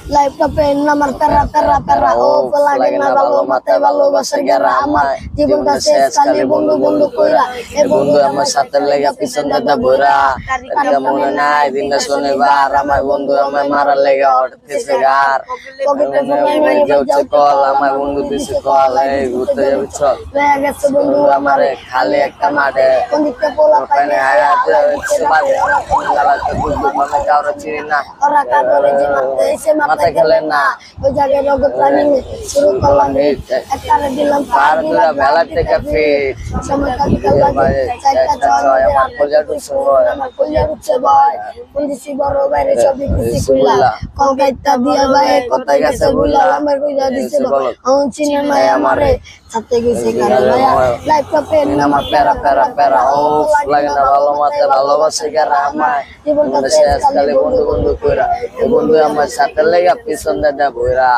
লাইফটা পেন আমার প্যারা প্যারা প্যারা ও লাগে না ভালো মাথায় ভালোবাসা গেরা আমার জীবনটা শেষ খালি বন্ধু বন্ধু কইরা এ বন্ধু আমার সাথে লেগে পিছন দাদা বইরা এটা মনে নাই দিনটা শনিবার আমার বন্ধু আমার মারার লেগে হটতেছে গার হচ্ছে কল আমার বন্ধু দিছে কল এই ঘুরতে যাবি চল গেছে বন্ধু আমারে খালি একটা মাঠে ওখানে হায়াতে কারো চিনি না ওরা কারোর যে মাথায় খেলেন না ওই জায়গায় রগত প্ল্যানিং শুরু করলাম একটা দিলাম পার দুরা মেলা থেকে ফিট সময় কাটিয়ে লাগে চাইটা ছয় আমার কলিজাটু সময় আমার কলিজাটু ছয় পুলিশি বড় বাইরে সবই খুশি কইলা কলকাতা দিয়া ভাই কথা গেছে বইলা আমার কইলা দিছে আমি চিনি না আমারে সাথে গেছে কারণ লাইফটা পেন আমার প্যারা প্যারা প্যারা ও লাগে না ভালো মাথায় ভালোবাসে গেরা আমার জীবনটা শেষ খালি বন্ধু বন্ধু কইরা এই বন্ধু আমার সাথে লেগে পিছন দাদা বইরা।